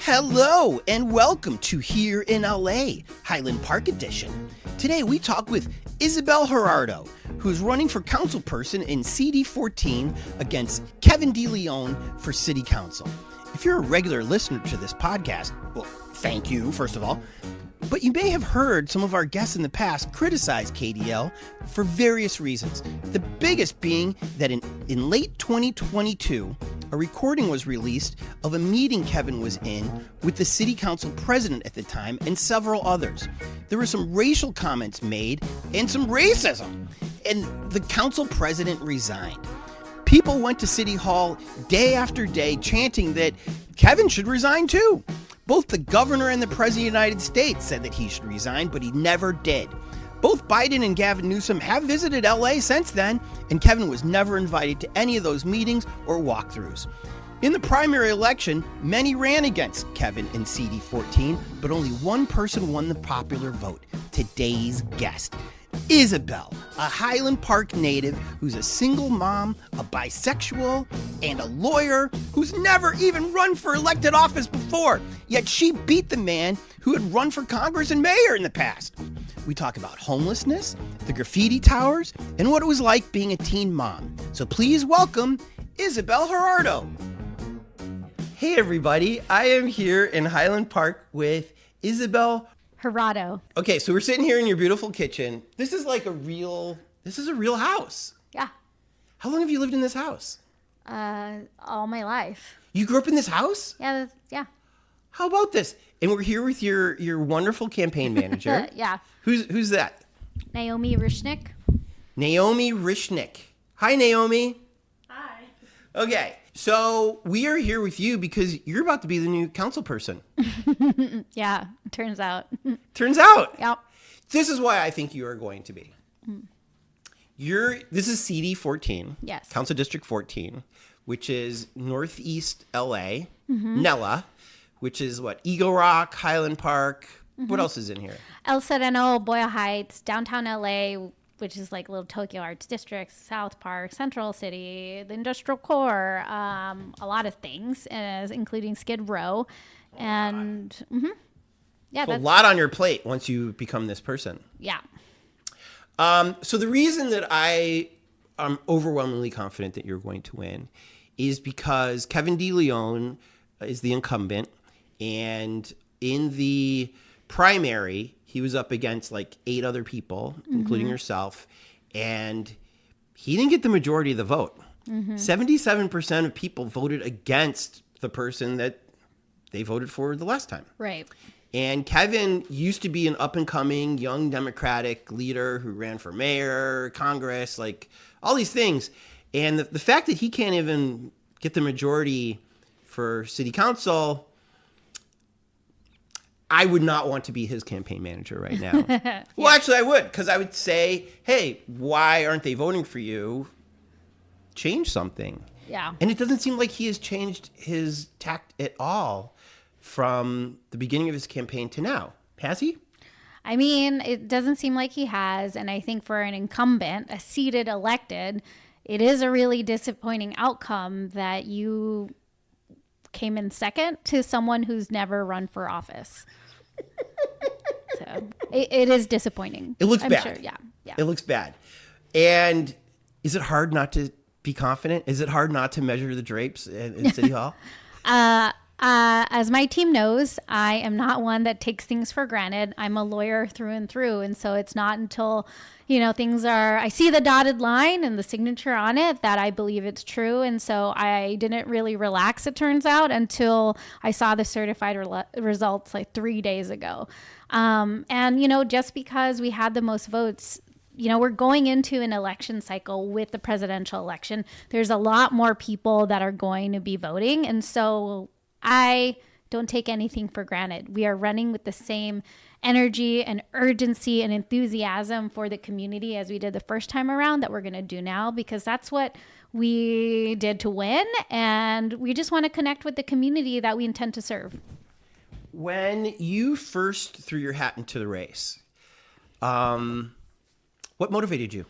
Hello and welcome to Here in LA, Highland Park Edition. Today we talk with Ysabel Jurado, who is running for councilperson in CD-14 against Kevin DeLeon for City Council. If you're a regular listener to this podcast, well, thank you, first of all. But you may have heard some of our guests in the past criticize KDL for various reasons. The biggest being that in late 2022, a recording was released of a meeting Kevin was in with the city council president at the time and several others. There were some racial comments made and some racism, and the council president resigned. People went to City Hall day after day chanting that Kevin should resign too. Both the governor and the president of the United States said that he should resign, but he never did. Both Biden and Gavin Newsom have visited LA since then, and Kevin was never invited to any of those meetings or walkthroughs. In the primary election, many ran against Kevin in CD-14, but only one person won the popular vote, today's guest. Ysabel, a Highland Park native who's a single mom, a bisexual, and a lawyer who's never even run for elected office before. Yet she beat the man who had run for Congress and mayor in the past. We talk about homelessness, the Graffiti Towers, and what it was like being a teen mom. So please welcome Ysabel Jurado. Hey everybody, I am here in Highland Park with Ysabel Jurado. Okay, so we're sitting here in your beautiful kitchen. This is a real house. Yeah. How long have you lived in this house? All my life. You grew up in this house? Yeah, yeah. How about this? And we're here with your wonderful campaign manager. Yeah. Who's that? Naomi Rishnick. Naomi Rishnick. Hi, Naomi. Hi. Okay, so we are here with you because you're about to be the new council person. Yeah, turns out. Turns out. Yep. This is why I think you are going to be. This is CD-14. Yes. Council District 14, which is Northeast LA. NELA, which is Eagle Rock, Highland Park. What else is in here? El Sereno, Boyle Heights, downtown LA, which is like little Tokyo Arts District, South Park, Central City, the Industrial Core, a lot of things, including Skid Row. And yeah, So a lot on your plate once you become this person. Yeah. So the reason that I am overwhelmingly confident that you're going to win is because Kevin DeLeon is the incumbent, and in the primary, he was up against 8 other people, including yourself, and he didn't get the majority of the vote. 77% of people voted against the person that they voted for the last time. Right. And Kevin used to be an up-and-coming young Democratic leader who ran for mayor, Congress, all these things. And the fact that he can't even get the majority for city council, I would not want to be his campaign manager right now. Yeah. Well, actually, I would, because I would say, hey, why aren't they voting for you? Change something. Yeah. And it doesn't seem like he has changed his tact at all from the beginning of his campaign to now. Has he? I mean, it doesn't seem like he has. And I think for an incumbent, a seated elected, it is a really disappointing outcome that you came in second to someone who's never run for office. So it is disappointing. It looks bad. Sure, yeah. It looks bad. And is it hard not to be confident? Is it hard not to measure the drapes in City Hall? As my team knows, I am not one that takes things for granted. I'm a lawyer through and through. And so it's not until, I see the dotted line and the signature on it that I believe it's true. And so I didn't really relax, it turns out, until I saw the certified results 3 days ago. And, just because we had the most votes, we're going into an election cycle with the presidential election. There's a lot more people that are going to be voting. And so I don't take anything for granted. We are running with the same energy and urgency and enthusiasm for the community as we did the first time around that we're going to do now, because that's what we did to win. And we just want to connect with the community that we intend to serve. When you first threw your hat into the race, what motivated you?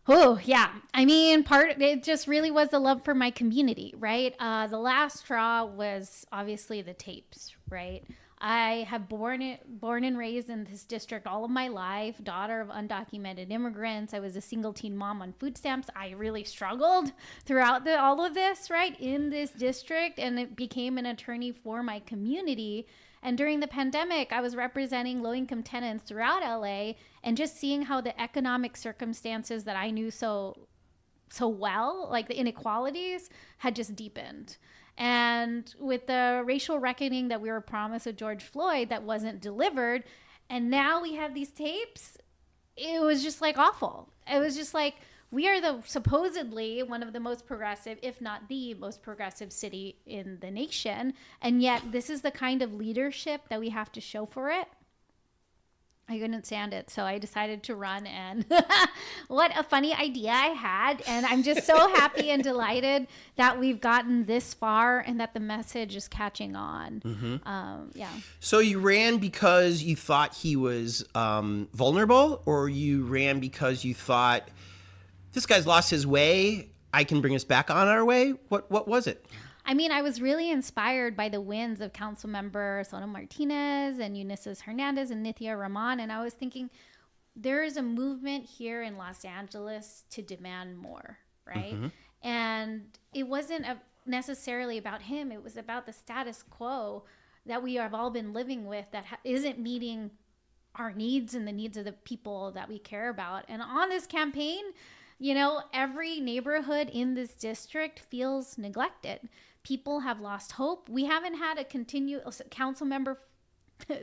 Oh, yeah. I mean, it just really was the love for my community, right? The last straw was obviously the tapes, right? I have born and raised in this district all of my life, daughter of undocumented immigrants. I was a single teen mom on food stamps. I really struggled throughout all of this, right, in this district, and it became an attorney for my community. And during the pandemic, I was representing low-income tenants throughout LA, and just seeing how the economic circumstances that I knew so well, like the inequalities, had just deepened. And with the racial reckoning that we were promised with George Floyd that wasn't delivered, and now we have these tapes, it was just like awful. It was just like, we are supposedly one of the most progressive, if not the most progressive city in the nation. And yet this is the kind of leadership that we have to show for it. I couldn't stand it. So I decided to run, and what a funny idea I had. And I'm just so happy and delighted that we've gotten this far and that the message is catching on. Mm-hmm. Yeah. So you ran because you thought he was vulnerable, or you ran because you thought, this guy's lost his way, I can bring us back on our way? What was it? I mean, I was really inspired by the wins of councilmember Soto Martinez and Eunices Hernandez and Nithya Rahman. And I was thinking, there is a movement here in Los Angeles to demand more, right? Mm-hmm. And it wasn't necessarily about him. It was about the status quo that we have all been living with that isn't meeting our needs and the needs of the people that we care about. And on this campaign, you know, every neighborhood in this district feels neglected. People have lost hope. We haven't had a continuous council member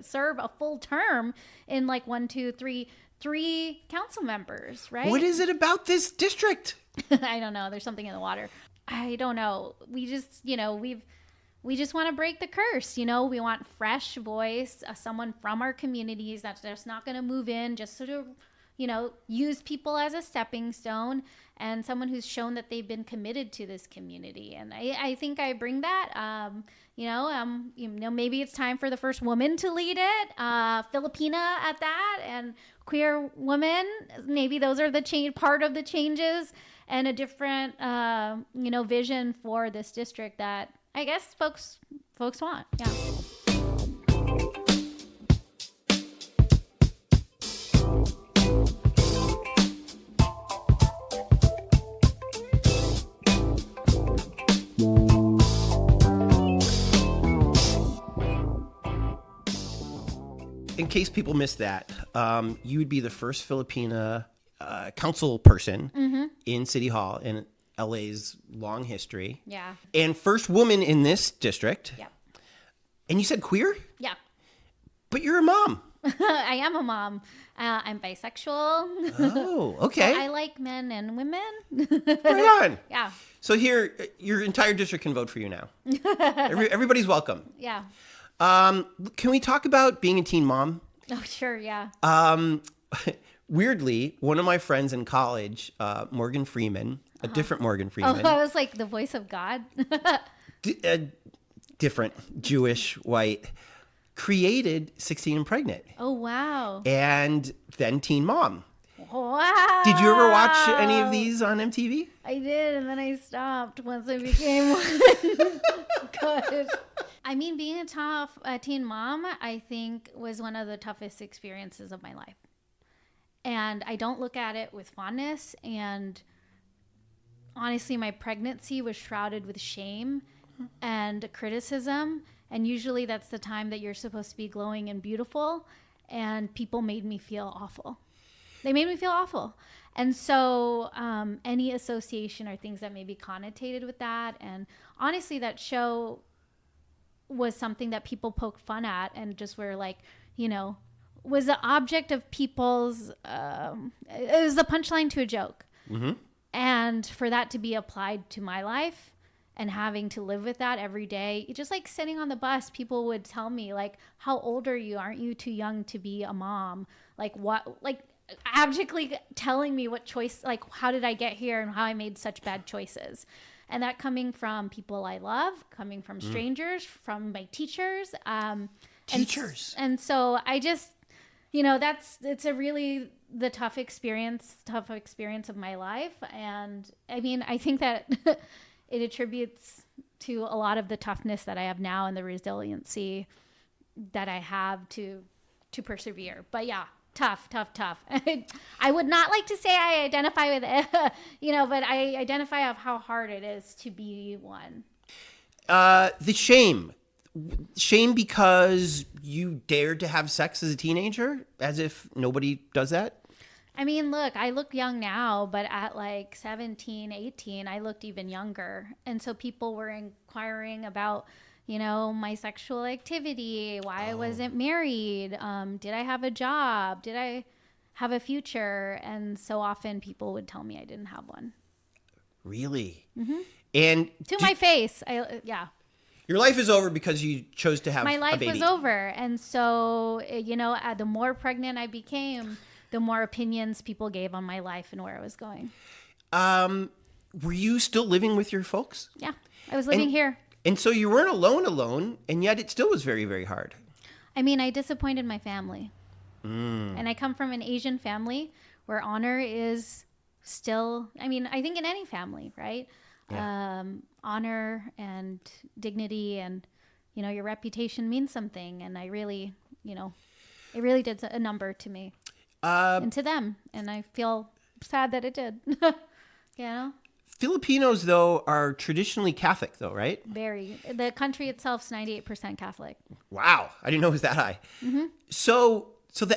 serve a full term in like three council members, right? What is it about this district? I don't know. There's something in the water. I don't know. We just, you know, we just want to break the curse. You know, we want fresh voice, someone from our communities that's just not going to move in just sort of, you know, use people as a stepping stone, and someone who's shown that they've been committed to this community. And I think I bring that. You know, maybe it's time for the first woman to lead it, Filipina at that, and queer women. Maybe those are part of the changes, and a different, you know, vision for this district that I guess folks want. Yeah. In case people missed that, you would be the first Filipina council person in City Hall in LA's long history. Yeah. And first woman in this district. Yeah. And you said queer? Yeah. But you're a mom. I am a mom. I'm bisexual. Oh, okay. So I like men and women. Right on. Yeah. So here, your entire district can vote for you now. Everybody's welcome. Yeah. Can we talk about being a teen mom? Oh, sure. Yeah. Weirdly, one of my friends in college, Morgan Freeman, a different Morgan Freeman. Oh, I was like the voice of God. Different, Jewish, white, created 16 and Pregnant. Oh, wow. And then Teen Mom. Wow. Did you ever watch any of these on MTV? I did, and then I stopped once I became one. God. I mean, being a teen mom, I think, was one of the toughest experiences of my life. And I don't look at it with fondness. And honestly, my pregnancy was shrouded with shame and criticism. And usually that's the time that you're supposed to be glowing and beautiful. And people made me feel awful. They made me feel awful. And so any association or things that may be connotated with that. And honestly, that show was something that people poked fun at and just were like, you know, was the object of people's, it was the punchline to a joke. Mm-hmm. And for that to be applied to my life and having to live with that every day, just like sitting on the bus, people would tell me like, how old are you? Aren't you too young to be a mom? Like what, like abjectly telling me what choice, like how did I get here and how I made such bad choices. And that coming from people I love, coming from strangers, from my teachers. Teachers. And so I just, you know, it's a really the tough experience of my life. And I mean, I think that it attributes to a lot of the toughness that I have now and the resiliency that I have to persevere. But yeah, tough. I would not like to say I identify with it, but I identify of how hard it is to be one. The shame because you dared to have sex as a teenager, as if nobody does that. I mean, look, I look young now, but at like 17, 18, I looked even younger. And so people were inquiring about, my sexual activity, why I wasn't married. Did I have a job? Did I have a future? And so often people would tell me I didn't have one. Really? Mm-hmm. And to my face. Yeah. Your life is over because you chose to have a baby. My life was over. And so, the more pregnant I became, the more opinions people gave on my life and where I was going. Were you still living with your folks? Yeah, I was living here. And so you weren't alone, and yet it still was very, very hard. I mean, I disappointed my family. And I come from an Asian family where honor is still, I think in any family, right? Yeah. Honor and dignity and, your reputation means something. And I really, it really did a number to me and to them. And I feel sad that it did, Filipinos, though, are traditionally Catholic, though, right? Very. The country itself is 98% Catholic. Wow. I didn't know it was that high. Mm-hmm. So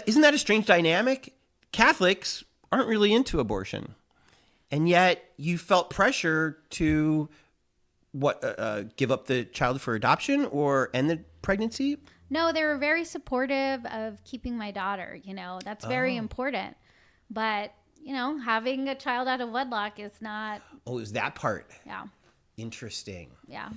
isn't that a strange dynamic? Catholics aren't really into abortion. And yet you felt pressure to give up the child for adoption or end the pregnancy? No, they were very supportive of keeping my daughter. That's very important. But, having a child out of wedlock is not. Oh, it was that part. Yeah. Interesting. Yeah.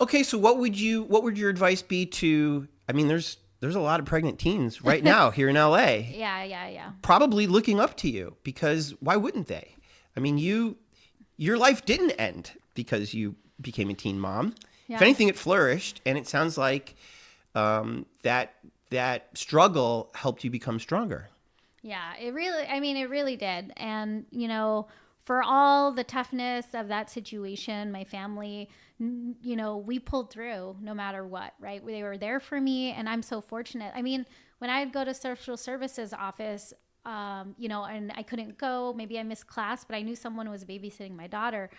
Okay. So what would your advice be to, there's a lot of pregnant teens right now here in LA. Yeah. Probably looking up to you, because why wouldn't they? Your life didn't end because you became a teen mom. Yeah. If anything, it flourished, and it sounds like that struggle helped you become stronger. Yeah, it really did. And, for all the toughness of that situation, my family, we pulled through no matter what, right? They were there for me, and I'm so fortunate. When I'd go to social services office, and I couldn't go, maybe I missed class, but I knew someone was babysitting my daughter.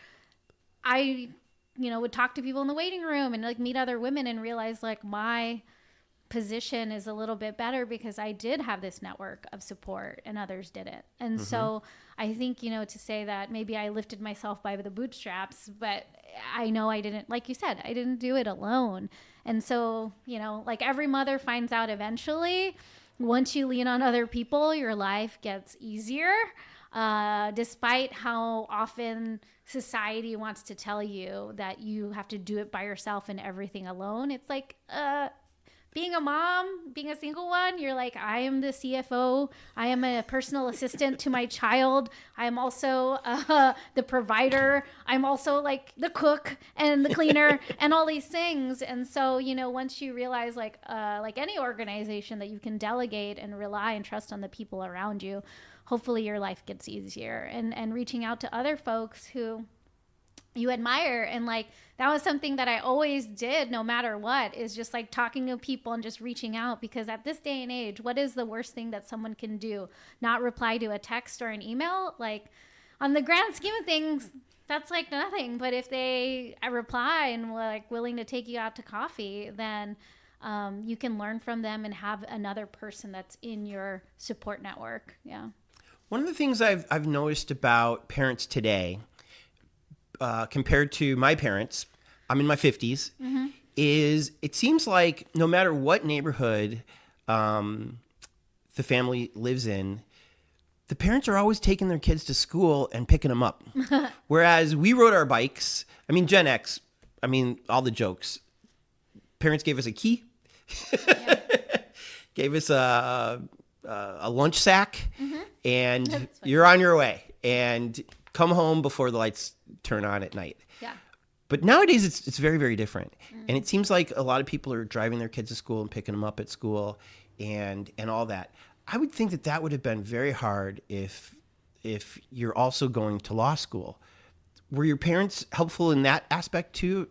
I, would talk to people in the waiting room and meet other women and realize my position is a little bit better because I did have this network of support and others didn't. And mm-hmm. So I think, to say that maybe I lifted myself by the bootstraps, but I know I didn't, like you said, I didn't do it alone. And so, every mother finds out eventually, once you lean on other people, your life gets easier, despite how often society wants to tell you that you have to do it by yourself and everything alone. It's being a mom, being a single one, you're I am the CFO. I am a personal assistant to my child. I'm also the provider. I'm also the cook and the cleaner and all these things. And so, once you realize like any organization that you can delegate and rely and trust on the people around you, hopefully your life gets easier. And reaching out to other folks who you admire, and that was something that I always did no matter what, is just talking to people and just reaching out, because at this day and age, what is the worst thing that someone can do? Not reply to a text or an email? On the grand scheme of things, that's nothing. But if they reply and willing to take you out to coffee, then you can learn from them and have another person that's in your support network. Yeah. One of the things I've noticed about parents today, compared to my parents, I'm in my 50s, mm-hmm. is it seems like no matter what neighborhood the family lives in, the parents are always taking their kids to school and picking them up. Whereas we rode our bikes. Gen X, all the jokes. Parents gave us a key, gave us a lunch sack, mm-hmm. and you're on your way. And come home before the lights turn on at night. Yeah. But nowadays it's very, very different. Mm-hmm. And it seems like a lot of people are driving their kids to school and picking them up at school and all that. I would think that would have been very hard if you're also going to law school. Were your parents helpful in that aspect too,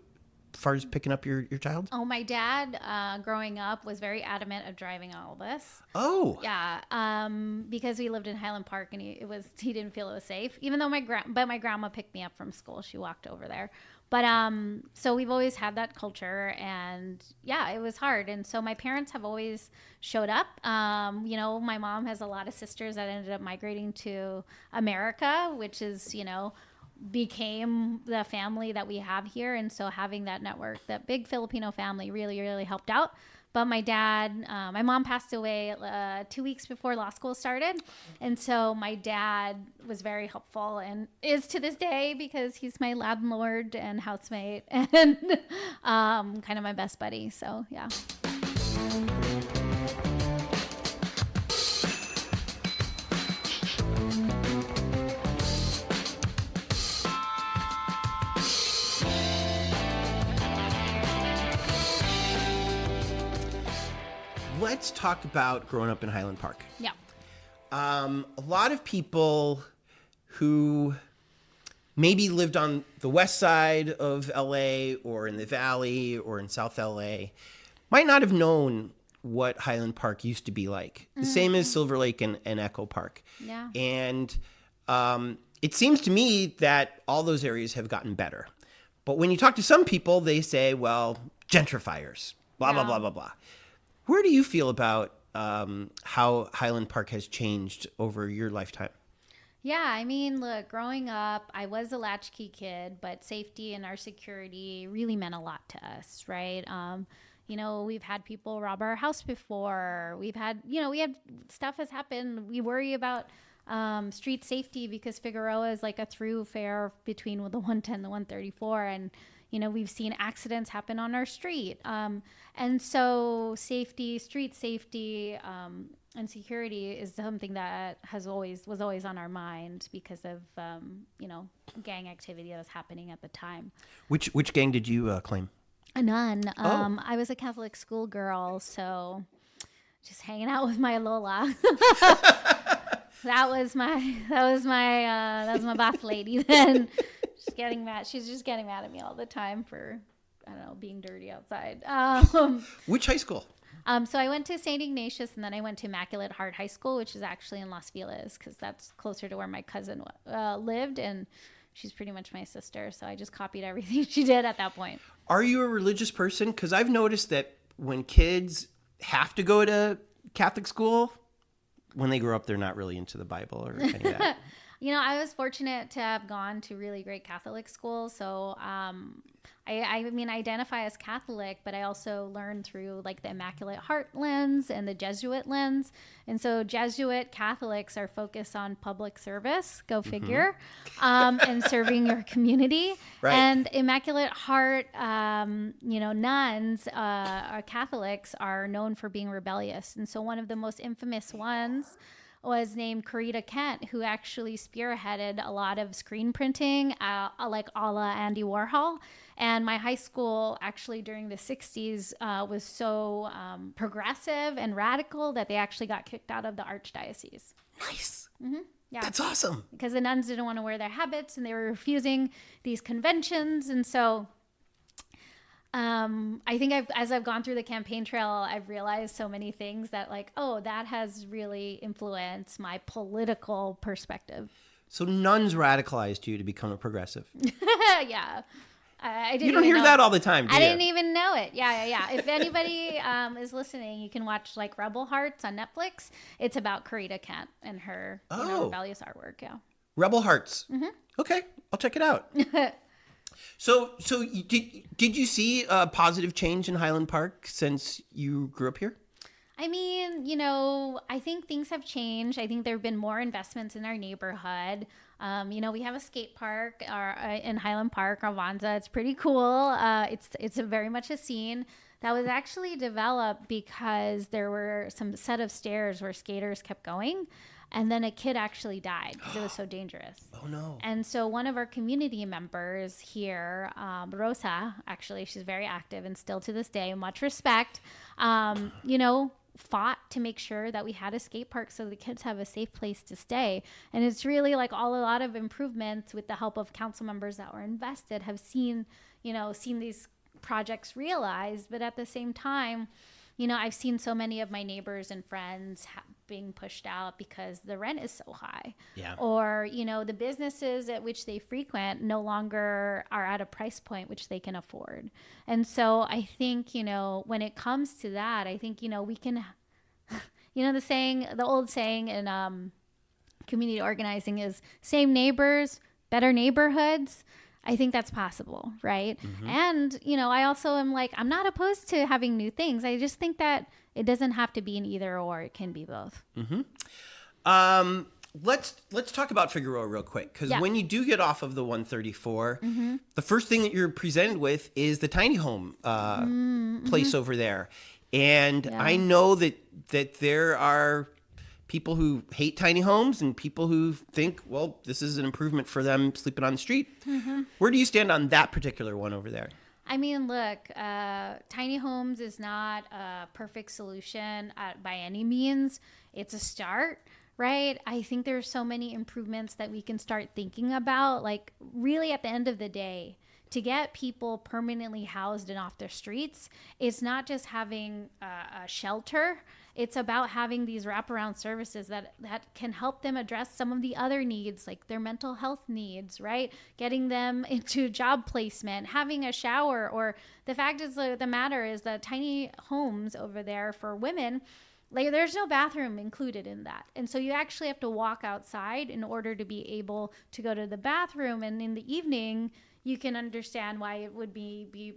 as far as picking up your child? Oh, my dad, growing up, was very adamant of driving all this. Oh, Yeah, because we lived in Highland Park, and he didn't feel it was safe. Even though my grandma picked me up from school, she walked over there. But so we've always had that culture, and yeah, it was hard. And so my parents have always showed up. My mom has a lot of sisters that ended up migrating to America, which is became the family that we have here. And so having that network, that big Filipino family, really, really helped out. But my mom passed away 2 weeks before law school started. And so my dad was very helpful and is to this day, because he's my landlord and housemate and kind of my best buddy. So, yeah. Let's talk about growing up in Highland Park. Yeah. A lot of people who maybe lived on the west side of LA or in the Valley or in South LA might not have known what Highland Park used to be like. The same as Silver Lake and Echo Park. Yeah. And it seems to me that all those areas have gotten better. But when you talk to some people, they say, well, gentrifiers, blah, blah, blah, blah, blah. Where do you feel about how Highland Park has changed over your lifetime? Yeah, I mean, look, growing up, I was a latchkey kid, but safety and our security really meant a lot to us, right? We've had people rob our house before. We had stuff has happened. We worry about street safety because Figueroa is like a thoroughfare between the 110 and the 134, and we've seen accidents happen on our street. And so street safety, and security is something that was always on our mind because of, gang activity that was happening at the time. Which gang did you claim? A nun. I was a Catholic schoolgirl, so just hanging out with my Lola. That was my boss lady then. She's getting mad. She's just getting mad at me all the time for, I don't know, being dirty outside. Which high school? So I went to St. Ignatius, and then I went to Immaculate Heart High School, which is actually in Los Feliz, because that's closer to where my cousin lived, and she's pretty much my sister. So I just copied everything she did at that point. Are you a religious person? Because I've noticed that when kids have to go to Catholic school, when they grow up, they're not really into the Bible or any of that. I was fortunate to have gone to really great Catholic schools. So I identify as Catholic, but I also learned through like the Immaculate Heart lens and the Jesuit lens. And so Jesuit Catholics are focused on public service, go figure, and serving your community. Right. And Immaculate Heart, nuns, Catholics are known for being rebellious. And so one of the most infamous ones was named Corita Kent, who actually spearheaded a lot of screen printing, like a la Andy Warhol. And my high school actually during the 60s was so progressive and radical that they actually got kicked out of the archdiocese. Nice. Mm-hmm. Yeah. That's awesome. Because the nuns didn't want to wear their habits and they were refusing these conventions. And so I think as I've gone through the campaign trail, I've realized so many things that that has really influenced my political perspective. So nuns radicalized you to become a progressive. Yeah. I didn't you don't hear know. that all the time, do you? I didn't even know it. Yeah. If anybody is listening, you can watch Rebel Hearts on Netflix. It's about Corita Kent and her rebellious artwork. Yeah. Rebel Hearts. Mm-hmm. Okay, I'll check it out. So did you see a positive change in Highland Park since you grew up here? I mean, I think things have changed. I think there have been more investments in our neighborhood. We have a skate park in Highland Park, Avanza. It's pretty cool. It's very much a scene that was actually developed because there were some set of stairs where skaters kept going. And then a kid actually died because it was so dangerous. Oh, no. And so one of our community members here, Rosa, actually, she's very active and still to this day, much respect, fought to make sure that we had a skate park so the kids have a safe place to stay. And it's really like a lot of improvements with the help of council members that were invested have seen these projects realized. But at the same time, I've seen so many of my neighbors and friends being pushed out because the rent is so high. Yeah. Or, the businesses at which they frequent no longer are at a price point which they can afford. And so I think, when it comes to that, I think, we can, the old saying in community organizing is same neighbors, better neighborhoods. I think that's possible, right? Mm-hmm. And, I also am like, I'm not opposed to having new things. I just think that it doesn't have to be an either or. It can be both. Mm-hmm. Let's talk about Figueroa real quick, because when you do get off of the 134, the first thing that you're presented with is the tiny home place over there. And I know that there are people who hate tiny homes and people who think, well, this is an improvement for them sleeping on the street. Mm-hmm. Where do you stand on that particular one over there? I mean, look, tiny homes is not a perfect solution by any means. It's a start, right? I think there's so many improvements that we can start thinking about. Like, really, at the end of the day, to get people permanently housed and off their streets, it's not just having a shelter. It's about having these wraparound services that can help them address some of the other needs, like their mental health needs, right? Getting them into job placement, having a shower, or the fact is the matter is that tiny homes over there for women, like there's no bathroom included in that. And so you actually have to walk outside in order to be able to go to the bathroom. And in the evening, you can understand why it would be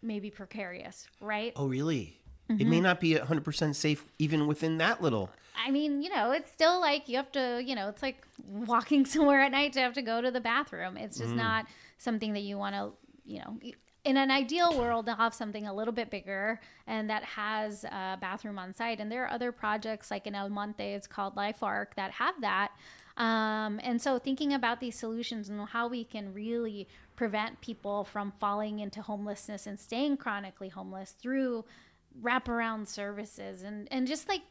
maybe precarious, right? Oh, really? It may not be 100% safe even within that little. I mean, it's still like you have to, it's like walking somewhere at night to have to go to the bathroom. It's just not something that you want to, in an ideal world, to have something a little bit bigger and that has a bathroom on site. And there are other projects like in El Monte, it's called Life Arc, that have that. And so thinking about these solutions and how we can really prevent people from falling into homelessness and staying chronically homeless through wraparound services and just like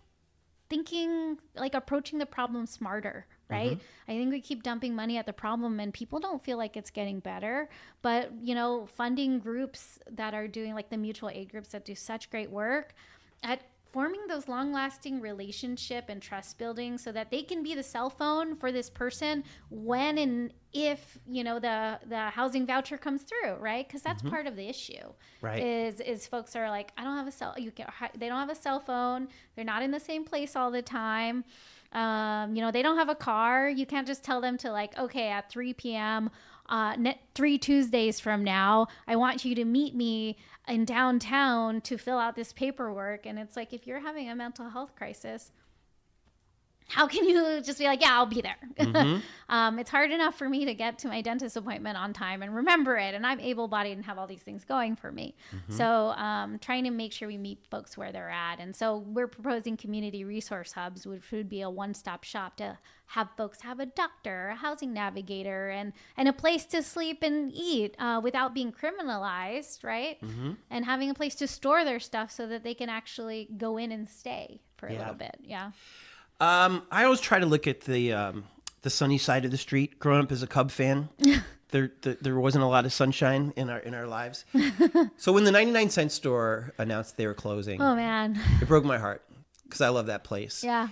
thinking, like approaching the problem smarter, right? I think we keep dumping money at the problem and people don't feel like it's getting better, but funding groups that are doing, like the mutual aid groups that do such great work at forming those long-lasting relationship and trust building so that they can be the cell phone for this person when and if the housing voucher comes through, right? Because that's part of the issue, right? Is folks are like, I don't have a they don't have a cell phone, they're not in the same place all the time, they don't have a car. You can't just tell them to, like, okay, at 3 p.m. 3 Tuesdays from now, I want you to meet me in downtown to fill out this paperwork. And it's like, if you're having a mental health crisis, how can you just be like, yeah, I'll be there? It's hard enough for me to get to my dentist appointment on time and remember it. And I'm able-bodied and have all these things going for me. So trying to make sure we meet folks where they're at. And so we're proposing community resource hubs, which would be a one-stop shop to have folks have a doctor, a housing navigator, and a place to sleep and eat without being criminalized, right? And having a place to store their stuff so that they can actually go in and stay for a little bit. Yeah. I always try to look at the sunny side of the street. Growing up as a Cub fan, there wasn't a lot of sunshine in our lives. So when the 99-cent store announced they were closing, oh man, it broke my heart because I love that place. Yeah.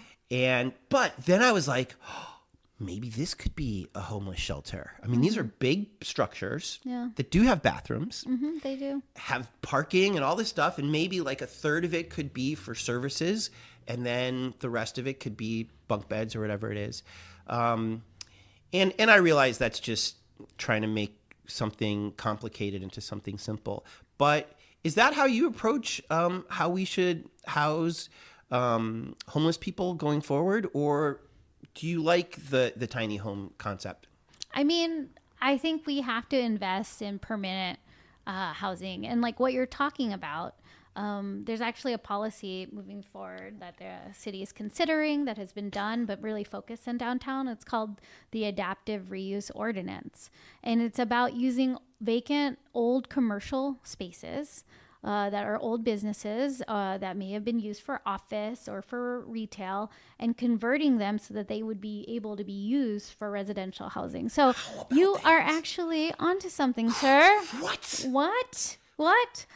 But then I was like, oh, maybe this could be a homeless shelter. I mean, these are big structures that do have bathrooms. They do have parking and all this stuff, and maybe like a third of it could be for services. And then the rest of it could be bunk beds or whatever it is. And I realize that's just trying to make something complicated into something simple. But is that how you approach how we should house homeless people going forward? Or do you like the tiny home concept? I mean, I think we have to invest in permanent housing. And like what you're talking about, there's actually a policy moving forward that the city is considering that has been done, but really focused in downtown. It's called the Adaptive Reuse Ordinance. And it's about using vacant old commercial spaces that are old businesses that may have been used for office or for retail, and converting them so that they would be able to be used for residential housing. So you are actually onto something, sir. What?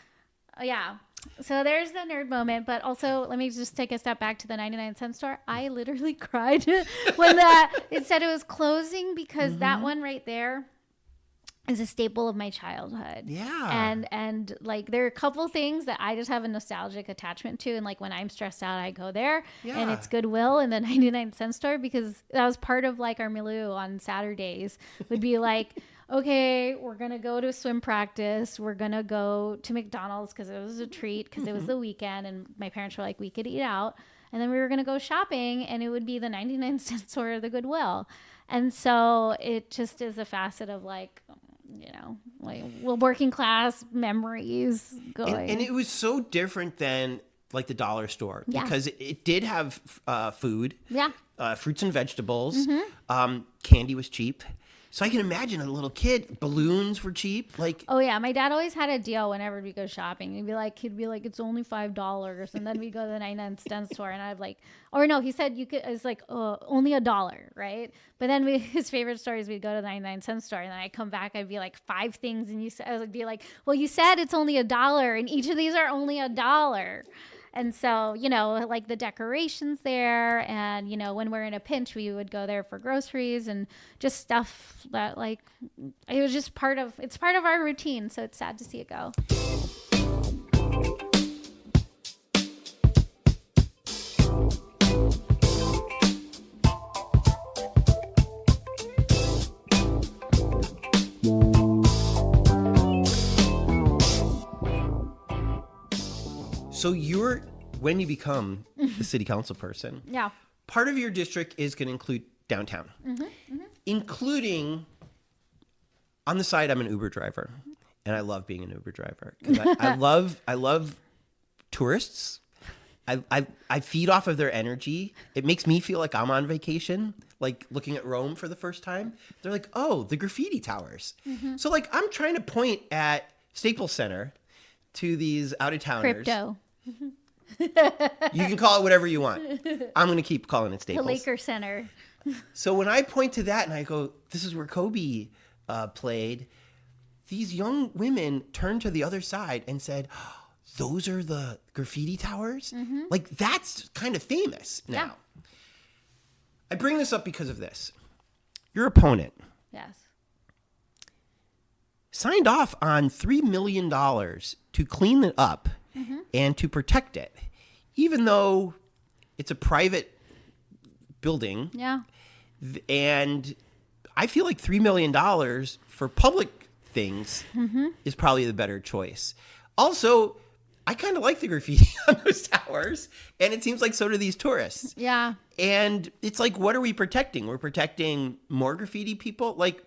Yeah. So there's the nerd moment, but also let me just take a step back to the 99-cent store. I literally cried when it said it was closing, because that one right there is a staple of my childhood. Yeah. And like there are a couple things that I just have a nostalgic attachment to, and like when I'm stressed out, I go there. Yeah. And it's Goodwill and the 99-cent store, because that was part of like our milieu on Saturdays. Would be like, okay, we're going to go to swim practice. We're going to go to McDonald's because it was a treat, because it was the weekend and my parents were like, we could eat out. And then we were going to go shopping, and it would be the 99-cent store or the Goodwill. And so it just is a facet of like, like working class memories going. And it was so different than like the dollar store, because it did have food, fruits and vegetables. Candy was cheap. So I can imagine a little kid, balloons were cheap. Like, oh yeah, my dad always had a deal whenever we go shopping. He'd be like, it's only $5, and then we go to the 99-cent store, and I'd like, or no, he said it's like only $1, right? But then his favorite stories, we'd go to the 99-cent store, and then I'd come back, I'd be like 5 things, and I would be like, well, you said it's only $1, and each of these are only $1. And so, like the decorations there, and, when we're in a pinch, we would go there for groceries and just stuff that like, it was just it's part of our routine. So it's sad to see it go. So when you become the city council person, part of your district is going to include downtown, including on the side. I'm an Uber driver, and I love being an Uber driver because I love tourists. I feed off of their energy. It makes me feel like I'm on vacation, like looking at Rome for the first time. They're like, oh, the Graffiti Towers. So like I'm trying to point at Staples Center to these out-of-towners. Crypto. You can call it whatever you want. I'm going to keep calling it Staples. The Laker Center. So when I point to that and I go, this is where Kobe played, these young women turned to the other side and said, oh, those are the Graffiti Towers? Like, that's kind of famous now. Yeah. I bring this up because of this. Your opponent signed off on $3 million to clean it up and to protect it, even though it's a private building. Yeah. And I feel like $3 million for public things is probably the better choice. Also, I kind of like the graffiti on those towers, and it seems like so do these tourists. Yeah. And it's like, what are we protecting? We're protecting more graffiti people? Like,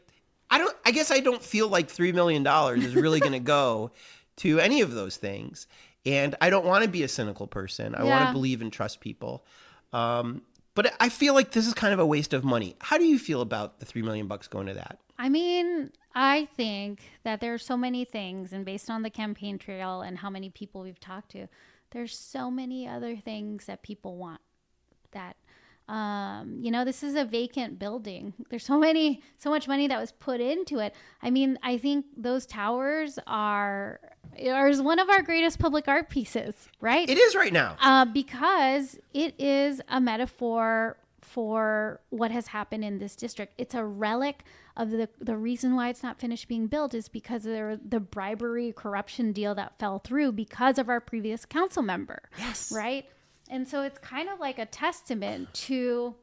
I guess I don't feel like $3 million is really going to go to any of those things. And I don't want to be a cynical person. I want to believe and trust people. But I feel like this is kind of a waste of money. How do you feel about the $3 million going to that? I mean, I think that there are so many things, and based on the campaign trail and how many people we've talked to, there's so many other things that people want that, this is a vacant building. There's so much money that was put into it. I mean, I think those towers are one of our greatest public art pieces, right? It is right now. Because it is a metaphor for what has happened in this district. It's a relic of the reason why it's not finished being built is because of the bribery corruption deal that fell through because of our previous council member. Yes. Right? And so it's kind of like a testament to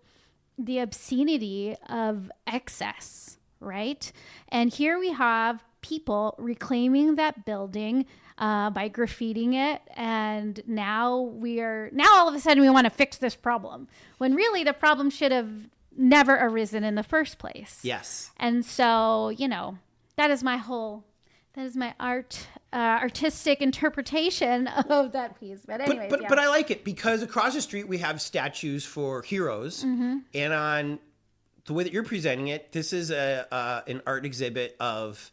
the obscenity of excess, right? And here we have people reclaiming that building by graffitiing it, and now all of a sudden we want to fix this problem when really the problem should have never arisen in the first place. Yes. And so that is my artistic interpretation of that piece. But anyways, but I like it because across the street we have statues for heroes, and on the way that you're presenting it, this is an art exhibit of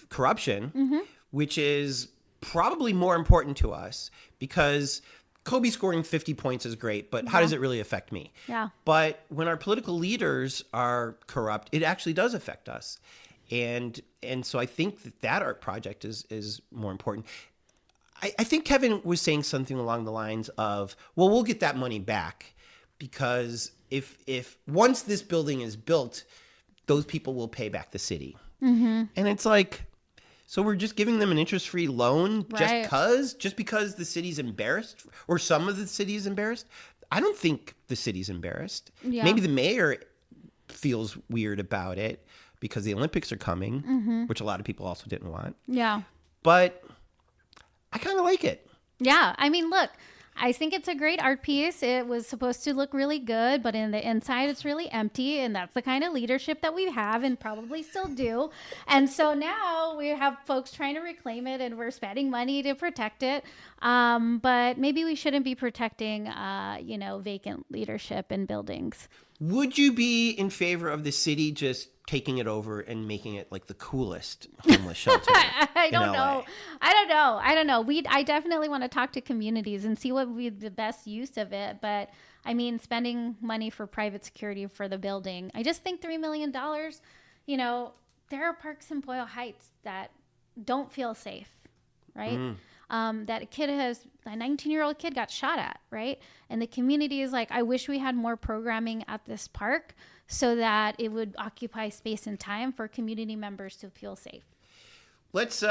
corruption, which is probably more important to us because Kobe scoring 50 points is great, but how does it really affect me? Yeah. But when our political leaders are corrupt, it actually does affect us. And so I think that art project is more important. I think Kevin was saying something along the lines of, well, we'll get that money back because if once this building is built, those people will pay back the city. Mm-hmm. And it's like, so we're just giving them an interest-free loan just because the city's embarrassed or some of the city is embarrassed? I don't think the city's embarrassed. Yeah. Maybe the mayor feels weird about it because the Olympics are coming, which a lot of people also didn't want. Yeah. But I kind of like it. Yeah. I mean, look, I think it's a great art piece. It was supposed to look really good, but in the inside, it's really empty. And that's the kind of leadership that we have and probably still do. And so now we have folks trying to reclaim it and we're spending money to protect it. But maybe we shouldn't be protecting, vacant leadership in buildings. Would you be in favor of the city just taking it over and making it like the coolest homeless shelter? I don't know. I definitely want to talk to communities and see what would be the best use of it. But I mean, spending money for private security for the building, I just think $3 million, there are parks in Boyle Heights that don't feel safe, right? That a 19-year-old kid got shot at, right? And the community is like, I wish we had more programming at this park so that it would occupy space and time for community members to feel safe. Let's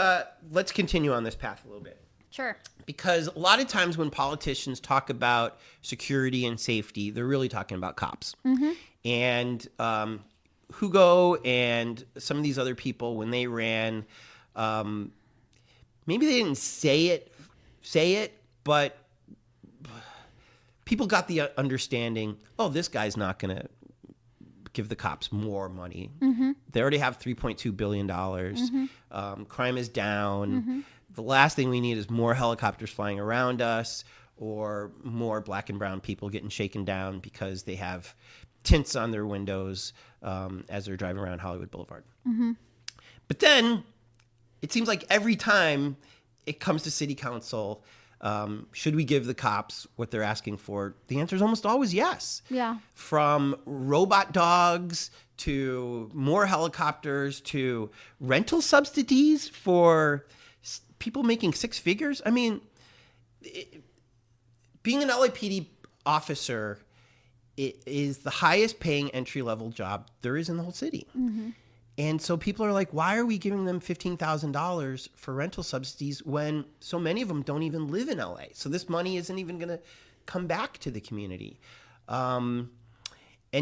continue on this path a little bit. Sure. Because a lot of times when politicians talk about security and safety, they're really talking about cops. Mm-hmm. And Hugo and some of these other people, when they ran, maybe they didn't say it, but people got the understanding, oh, this guy's not going to give the cops more money. Mm-hmm. They already have $3.2 billion. Mm-hmm. Crime is down. Mm-hmm. The last thing we need is more helicopters flying around us or more black and brown people getting shaken down because they have tints on their windows as they're driving around Hollywood Boulevard. Mm-hmm. But then it seems like every time it comes to city council, should we give the cops what they're asking for? The answer is almost always yes. Yeah. From robot dogs to more helicopters to rental subsidies for people making six figures. I mean, being an LAPD officer is the highest paying entry level job there is in the whole city. Mm-hmm. And so people are like, why are we giving them $15,000 for rental subsidies when so many of them don't even live in LA? So this money isn't even going to come back to the community. And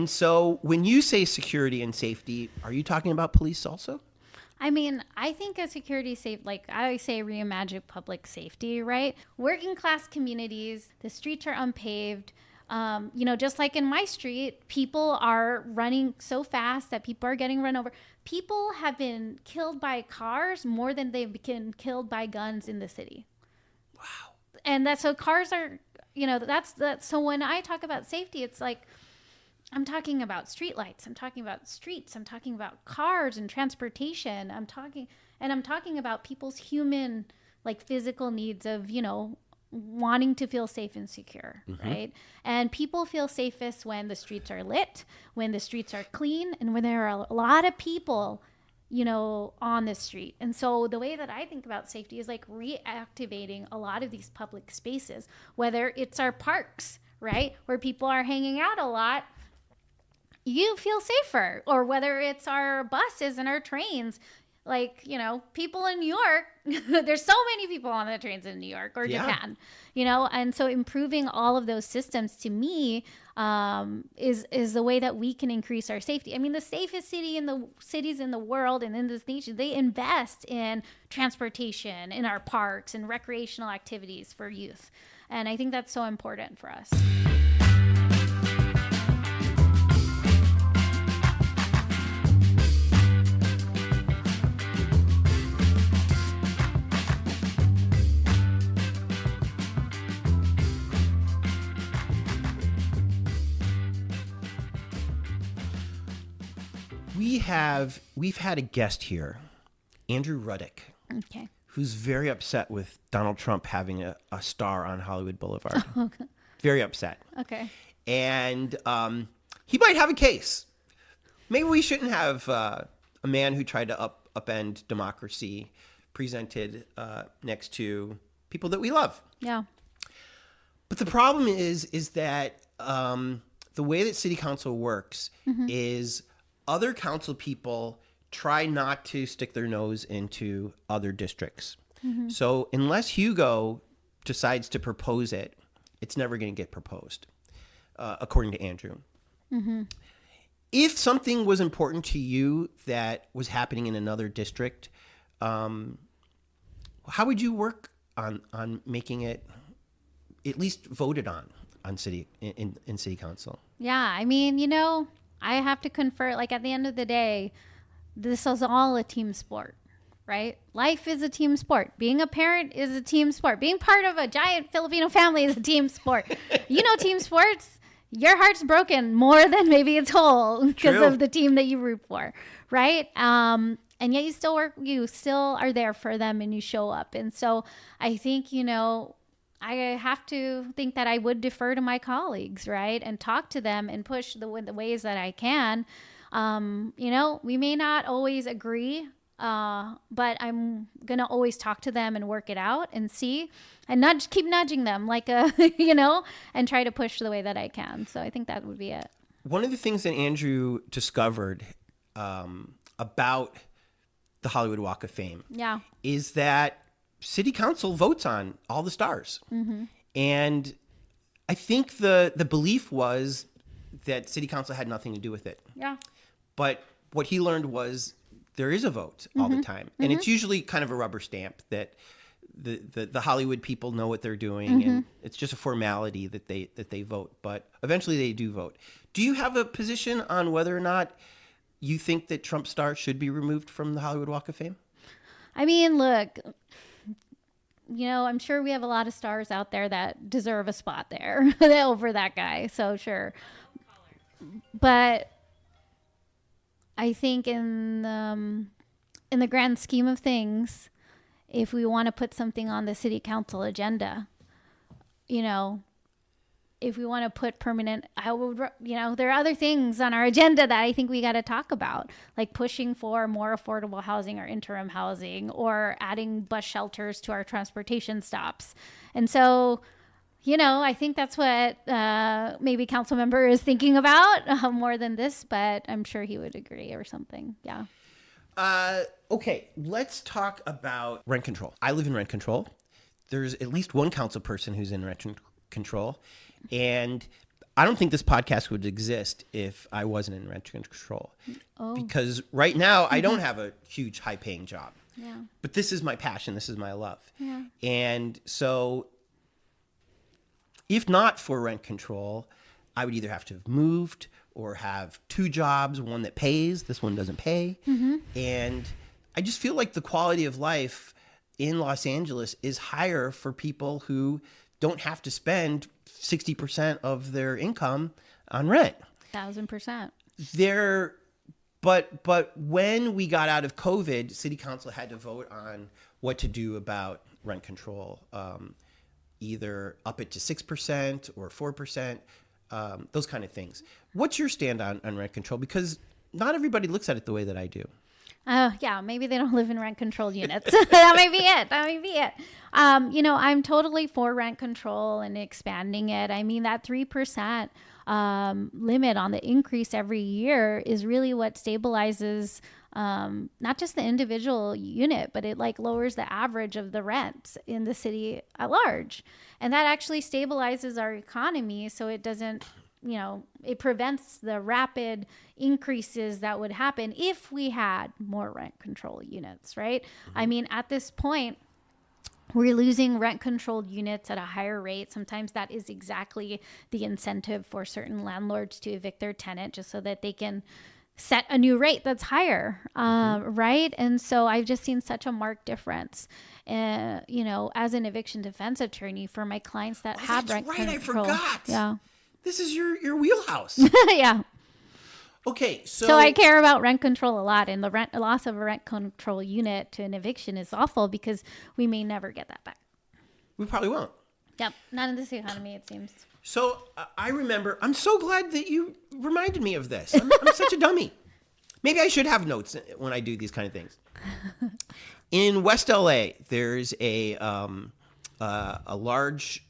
so when you say security and safety, are you talking about police also? I mean, I think a security safe, like I say, reimagine public safety, right? Working class communities, the streets are unpaved. Just like in my street, people are running so fast that people are getting run over. People have been killed by cars more than they've been killed by guns in the city. Wow. And so cars are, that's. So when I talk about safety, it's like, I'm talking about streetlights. I'm talking about streets. I'm talking about cars and transportation. I'm talking about people's human, physical needs of, wanting to feel safe and secure, mm-hmm. right? And people feel safest when the streets are lit, when the streets are clean, and when there are a lot of people, on the street. And so the way that I think about safety is reactivating a lot of these public spaces, whether it's our parks, right, where people are hanging out a lot, you feel safer, or whether it's our buses and our trains. People in New York, there's so many people on the trains in New York or Japan, and so improving all of those systems to me is the way that we can increase our safety. I mean, the safest cities in the world and in this nation, they invest in transportation, in our parks and recreational activities for youth. And I think that's so important for us. We've had a guest here, Andrew Ruddick, who's very upset with Donald Trump having a star on Hollywood Boulevard. Okay. Very upset. Okay. And he might have a case. Maybe we shouldn't have a man who tried to upend democracy presented next to people that we love. Yeah. But the problem is that the way that city council works is other council people try not to stick their nose into other districts. So unless Hugo decides to propose it, it's never going to get proposed, according to Andrew. If something was important to you that was happening in another district, how would you work on making it at least voted on city in city council? Yeah, I mean, I have to confer, like, at the end of the day, this is all a team sport, right? Life is a team sport. Being a parent is a team sport. Being part of a giant Filipino family is a team sport. Team sports, your heart's broken more than maybe it's whole because of the team that you root for, right? And yet you still are there for them and you show up. And so I think, I have to think that I would defer to my colleagues, right? And talk to them and push the ways that I can. We may not always agree, but I'm going to always talk to them and work it out and see and keep nudging them like and try to push the way that I can. So I think that would be it. One of the things that Andrew discovered about the Hollywood Walk of Fame is that city council votes on all the stars. And I think the belief was that city council had nothing to do with it. Yeah. But what he learned was there is a vote all the time. And it's usually kind of a rubber stamp that the Hollywood people know what they're doing. And it's just a formality that they vote. But eventually they do vote. Do you have a position on whether or not you think that Trump stars should be removed from the Hollywood Walk of Fame? I mean, look, I'm sure we have a lot of stars out there that deserve a spot there over that guy. So sure. But I think in the grand scheme of things, if we want to put something on the city council agenda, if we want to put permanent, there are other things on our agenda that I think we got to talk about, like pushing for more affordable housing or interim housing or adding bus shelters to our transportation stops. And so, I think that's what maybe council member is thinking about more than this, but I'm sure he would agree or something. Yeah. Okay, let's talk about rent control. I live in rent control. There's at least one council person who's in rent control. And I don't think this podcast would exist if I wasn't in rent control. Because right now I don't have a huge high paying job. Yeah. But this is my passion. This is my love. Yeah. And so if not for rent control, I would either have to have moved or have two jobs, one that pays, this one doesn't pay. And I just feel like the quality of life in Los Angeles is higher for people who don't have to spend 60% of their income on rent. 1,000%. But when we got out of COVID, city council had to vote on what to do about rent control, either up it to 6% or 4%, those kind of things. What's your stand on rent control? Because not everybody looks at it the way that I do. Yeah, maybe they don't live in rent-controlled units. That may be it. I'm totally for rent control and expanding it. I mean, that 3% limit on the increase every year is really what stabilizes not just the individual unit, but it lowers the average of the rent in the city at large. And that actually stabilizes our economy, so it doesn't it prevents the rapid increases that would happen if we had more rent control units, right? I mean, at this point, we're losing rent controlled units at a higher rate. Sometimes that is exactly the incentive for certain landlords to evict their tenant just so that they can set a new rate that's higher, right? And so I've just seen such a marked difference, as an eviction defense attorney for my clients that have rent control. I forgot. Yeah. This is your wheelhouse. Yeah. Okay, So I care about rent control a lot, and the loss of a rent control unit to an eviction is awful because we may never get that back. we probably won't. Yep, not in this economy, it seems. So I remember, I'm so glad that you reminded me of this. I'm such a dummy. Maybe I should have notes when I do these kind of things. In West LA, there's a large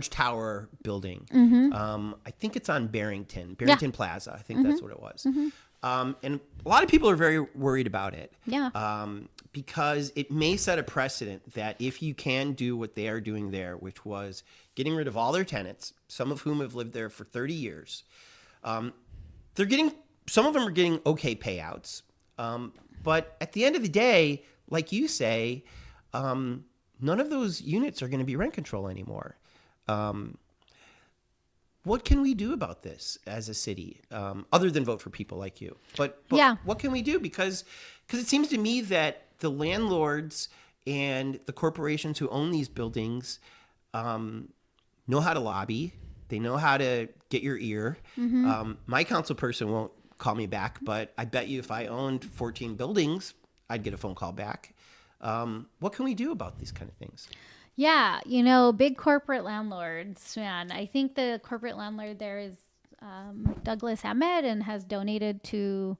tower building. I think it's on Barrington Plaza. I think that's what it was. And a lot of people are very worried about it. Yeah. Because it may set a precedent that if you can do what they are doing there, which was getting rid of all their tenants, some of whom have lived there for 30 years, some of them are getting okay payouts. But at the end of the day, like you say, none of those units are going to be rent control anymore. What can we do about this as a city, other than vote for people like you? But yeah. What can we do? Because it seems to me that the landlords and the corporations who own these buildings know how to lobby. They know how to get your ear. My councilperson won't call me back, but I bet you if I owned 14 buildings, I'd get a phone call back. What can we do about these kind of things? Yeah, big corporate landlords, man. I think the corporate landlord there is Douglas Emmett and has donated to,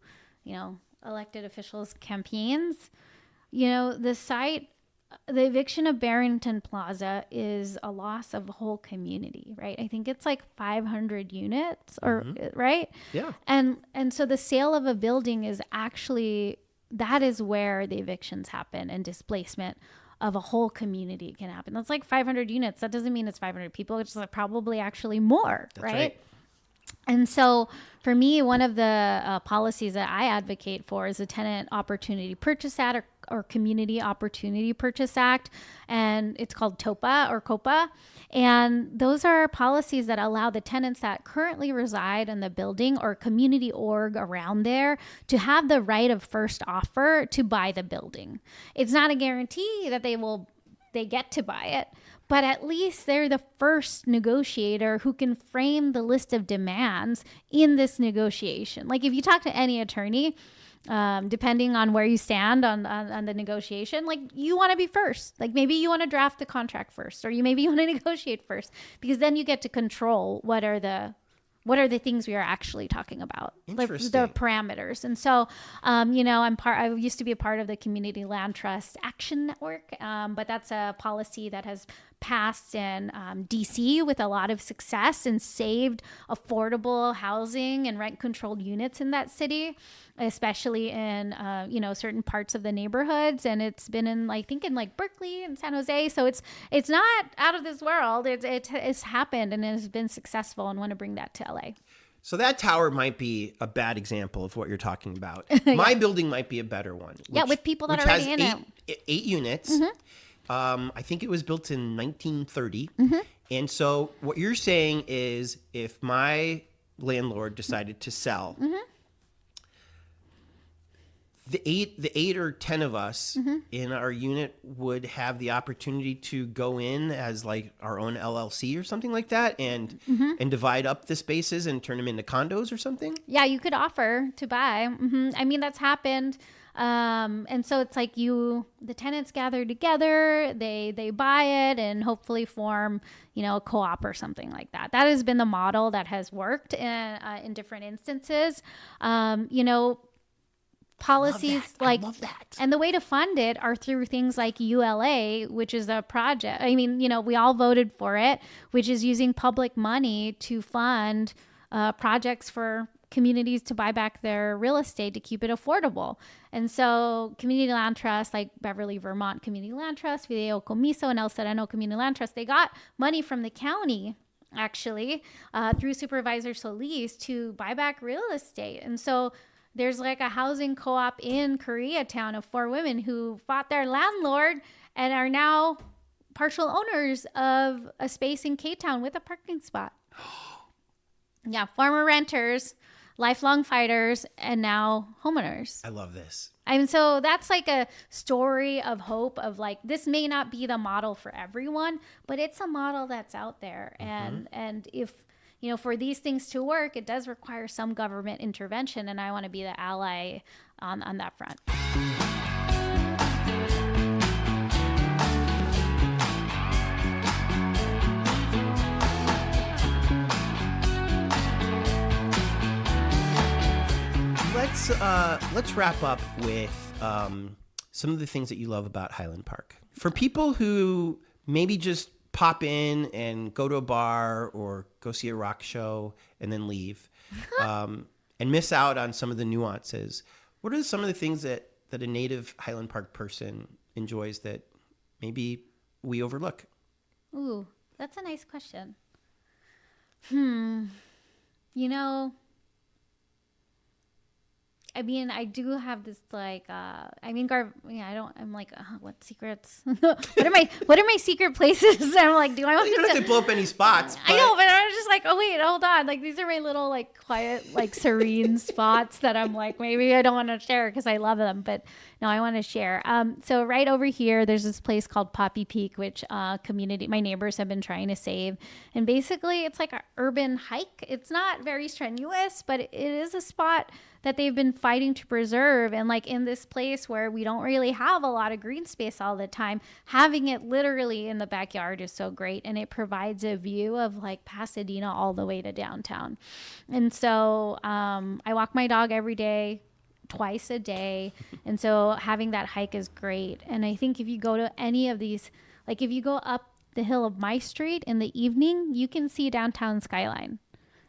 elected officials' campaigns. The eviction of Barrington Plaza is a loss of a whole community, right? I think it's like 500 units right? Yeah. And so the sale of a building is actually, that is where the evictions happen and displacement of a whole community can happen. That's like 500 units. That doesn't mean it's 500 people. It's like probably actually more, That's right? And so for me, one of the policies that I advocate for is the Tenant Opportunity Purchase Act or Community Opportunity Purchase Act. And it's called TOPA or COPA. And those are policies that allow the tenants that currently reside in the building or community org around there to have the right of first offer to buy the building. It's not a guarantee that they get to buy it, but at least they're the first negotiator who can frame the list of demands in this negotiation. Like if you talk to any attorney, depending on where you stand on the negotiation, like you want to be first. Like maybe you want to draft the contract first, or maybe you want to negotiate first, because then you get to control what are the things we are actually talking about, like the parameters. And so, I used to be a part of the Community Land Trust Action Network, but that's a policy that has passed in DC with a lot of success and saved affordable housing and rent-controlled units in that city, especially in certain parts of the neighborhoods. And it's been in like Berkeley and San Jose, so it's not out of this world. It's happened and it has been successful, and want to bring that to LA. So that tower might be a bad example of what you're talking about. My building might be a better one. With people that are already in it. 8 units. I think it was built in 1930. And so what you're saying is if my landlord decided to sell, the eight or 10 of us in our unit would have the opportunity to go in as like our own LLC or something like that and divide up the spaces and turn them into condos or something? Yeah, you could offer to buy. I mean, that's happened. And so it's like the tenants gather together, they buy it and hopefully form, a co-op or something like that. That has been the model that has worked in different instances. Policies I love that. And the way to fund it are through things like ULA, which is a project. I mean, we all voted for it, which is using public money to fund projects for communities to buy back their real estate to keep it affordable. And so Community Land Trust, like Beverly, Vermont Community Land Trust, Video Comiso, and El Sereno Community Land Trust, they got money from the county, actually, through Supervisor Solis to buy back real estate. And so there's like a housing co-op in Koreatown of 4 women who fought their landlord and are now partial owners of a space in K-Town with a parking spot. Yeah, former renters, lifelong fighters, and now homeowners. I love this. I mean, so that's like a story of hope of like, this may not be the model for everyone, but it's a model that's out there. And if for these things to work, it does require some government intervention, and I want to be the ally on that front. Let's wrap up with some of the things that you love about Highland Park. For people who maybe just pop in and go to a bar or go see a rock show and then leave, and miss out on some of the nuances, what are some of the things that a native Highland Park person enjoys that maybe we overlook? Ooh, that's a nice question. I mean, I do have this what secrets? What are my secret places? I'm like, do I want You don't have to blow up any spots. I know, but I was just like, oh wait, hold on. Like, these are my little quiet, serene spots that I'm like, maybe I don't want to share because I love them, but no, I want to share. So right over here, there's this place called Poppy Peak, which my neighbors have been trying to save. And basically it's like an urban hike. It's not very strenuous, but it is a spot that they've been fighting to preserve. And in this place where we don't really have a lot of green space all the time, having it literally in the backyard is so great. And it provides a view of Pasadena all the way to downtown. And so I walk my dog every day, twice a day. And so having that hike is great. And I think if you go to any of these, if you go up the hill of my street in the evening, you can see downtown skyline.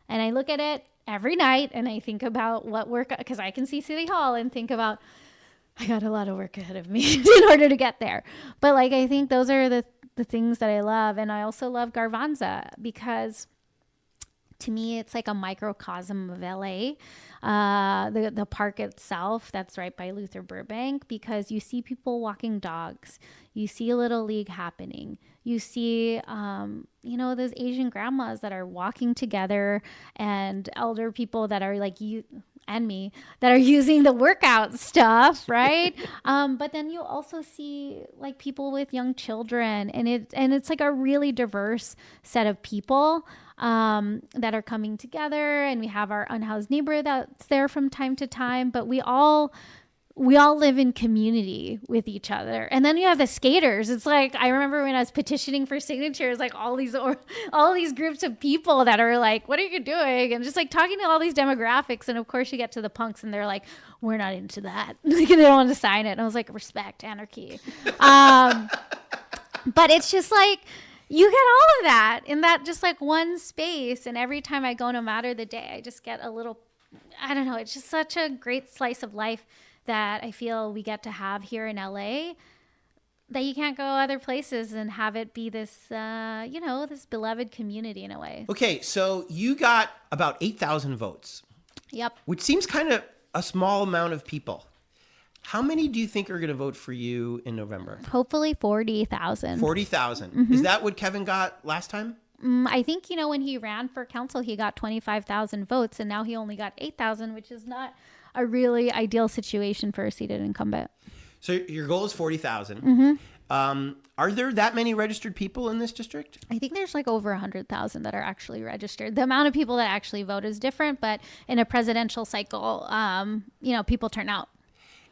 And I look at it every night and I think about what work, because I can see City Hall and think about, I got a lot of work ahead of me in order to get there. But I think those are the things that I love. And I also love Garvanza because to me, it's like a microcosm of LA. The park itself, that's right by Luther Burbank, because you see people walking dogs. You see a Little League happening. You see, those Asian grandmas that are walking together and elder people that are like you and me that are using the workout stuff, right? But then you also see people with young children, and it's a really diverse set of people that are coming together, and we have our unhoused neighbor that's there from time to time, but we all live in community with each other. And then you have the skaters. It's I remember when I was petitioning for signatures, all these groups of people that are what are you doing? And just talking to all these demographics. And of course you get to the punks and they're like, we're not into that. They don't want to sign it. And I was like, respect, anarchy. But it's just you get all of that in that just one space. And every time I go, no matter the day, I just get a little, I don't know, it's just such a great slice of life that I feel we get to have here in LA that you can't go other places and have it be this, this beloved community in a way. Okay, so you got about 8,000 votes. Yep. Which seems kind of a small amount of people. How many do you think are going to vote for you in November? Hopefully 40,000. 40,000. Mm-hmm. Is that what Kevin got last time? I think, when he ran for council, he got 25,000 votes, and now he only got 8,000, which is not a really ideal situation for a seated incumbent. So your goal is 40,000. Mm-hmm. Are there that many registered people in this district? I think there's over 100,000 that are actually registered. The amount of people that actually vote is different, but in a presidential cycle, people turn out.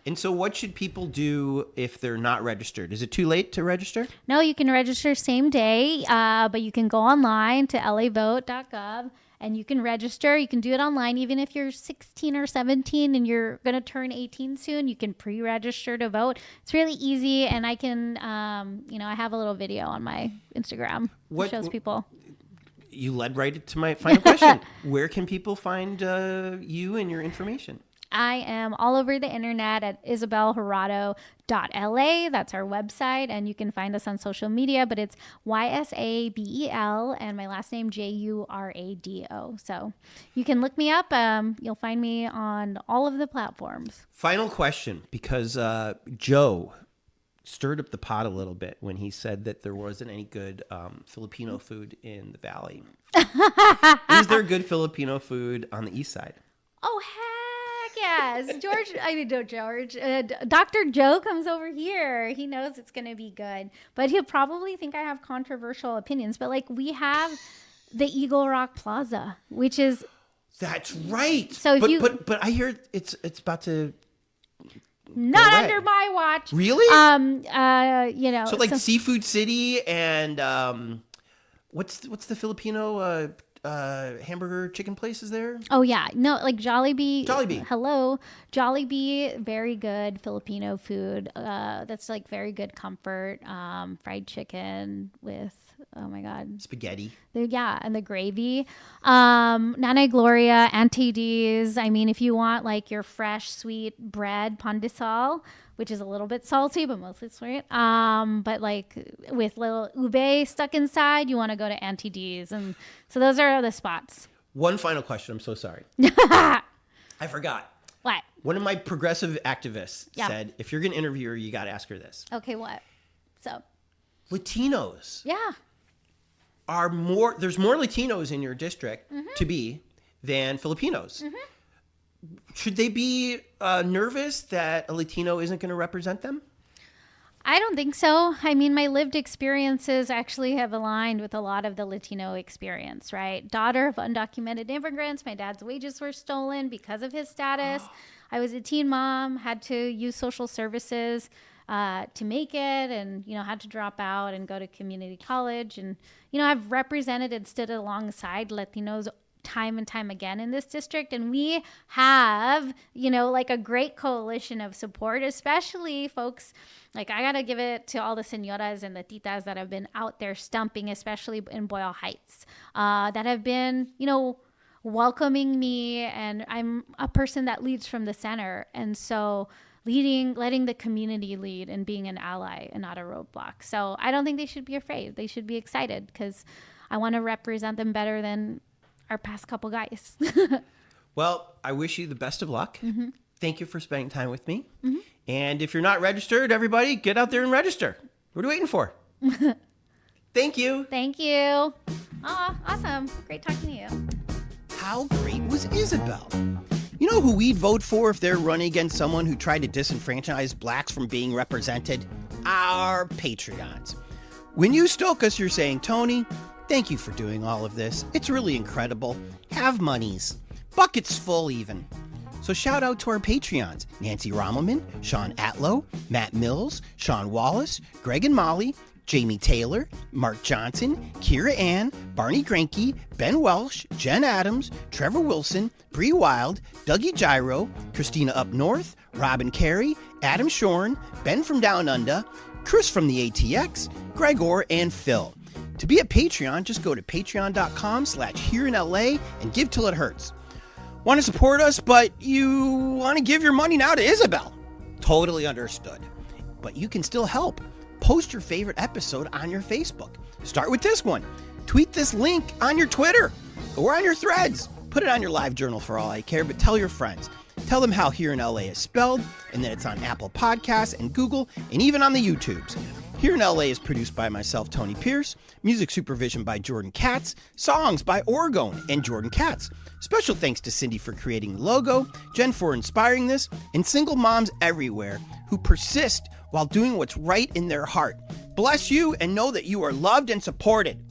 And so what should people do if they're not registered? Is it too late to register? No, you can register same day, but you can go online to lavote.gov and you can register. You can do it online even if you're 16 or 17 and you're going to turn 18 soon. You can pre-register to vote. It's really easy, and I can, I have a little video on my Instagram that shows people. You led right to my final question. Where can people find you and your information? I am all over the internet at ysabelhurado.la. That's our website, and you can find us on social media, but it's YSABEL and my last name JURADO. So you can look me up. You'll find me on all of the platforms. Final question, because Joe stirred up the pot a little bit when he said that there wasn't any good Filipino food in the Valley. Is there good Filipino food on the east side? Oh, yes. Dr. Joe comes over here. He knows it's going to be good, but he'll probably think I have controversial opinions. But we have The Eagle Rock Plaza, which is... That's right. So if but I hear it's about to... Not under my watch. Really? So like Seafood City and what's the Filipino hamburger chicken places there? Oh yeah, no, like Jollibee. Jollibee. Hello, Jollibee. Very good Filipino food. That's like very good comfort. Fried chicken with spaghetti. And the gravy. Nanay Gloria, Auntie D's. I mean, if you want like your fresh sweet bread, pandesal, which is a little bit salty but mostly sweet. But like with little ube stuck inside, you want to go to Auntie D's, and so those are the spots. One final question. I'm so sorry. I forgot. What? One of my progressive activists said, if you're going to interview her, you got to ask her this. Okay, what? So. Latinos. Yeah. There's more Latinos in your district to be than Filipinos. Should they be nervous that a Latino isn't going to represent them? I don't think so. I mean, my lived experiences actually have aligned with a lot of the Latino experience, right? Daughter of undocumented immigrants. My dad's wages were stolen because of his status. I was a teen mom, had to use social services to make it, and, had to drop out and go to community college. And, I've represented and stood alongside Latinos time and time again in this district. And we have, like a great coalition of support, especially folks, like I got to give it to all the senoras and the titas that have been out there stumping, especially in Boyle Heights, that have been, welcoming me. And I'm a person that leads from the center. And so letting the community lead and being an ally and not a roadblock. So I don't think they should be afraid. They should be excited because I want to represent them better than our past couple guys. Well, I wish you the best of luck. Thank you for spending time with me. And if you're not registered, everybody, get out there and register. What are you waiting for? Thank you. Thank you. Oh, awesome. Great talking to you. How great was Ysabel? You know who we'd vote for if they're running against someone who tried to disenfranchise blacks from being represented? Our Patreons. When you stoke us, you're saying, Tony, thank you for doing all of this. It's really incredible. Have monies. Buckets full even. So shout out to our Patreons, Nancy Rommelman, Sean Atlow, Matt Mills, Sean Wallace, Greg and Molly, Jamie Taylor, Mark Johnson, Kira Ann, Barney Granke, Ben Welsh, Jen Adams, Trevor Wilson, Bree Wild, Dougie Gyro, Christina Up North, Robin Carey, Adam Shorn, Ben from Down Under, Chris from the ATX, Gregor, and Phil. To be a Patreon, just go to patreon.com/hereinla and give till it hurts. Want to support us, but you want to give your money now to Ysabel? Totally understood. But you can still help. Post your favorite episode on your Facebook. Start with this one. Tweet this link on your Twitter or on your threads. Put it on your live journal for all I care, but tell your friends. Tell them how Here in LA is spelled and that it's on Apple Podcasts and Google and even on the YouTubes. Here in LA is produced by myself, Tony Pierce. Music supervision by Jordan Katz. Songs by Orgone and Jordan Katz. Special thanks to Cindy for creating the logo, Jen for inspiring this, and single moms everywhere who persist while doing what's right in their heart. Bless you and know that you are loved and supported.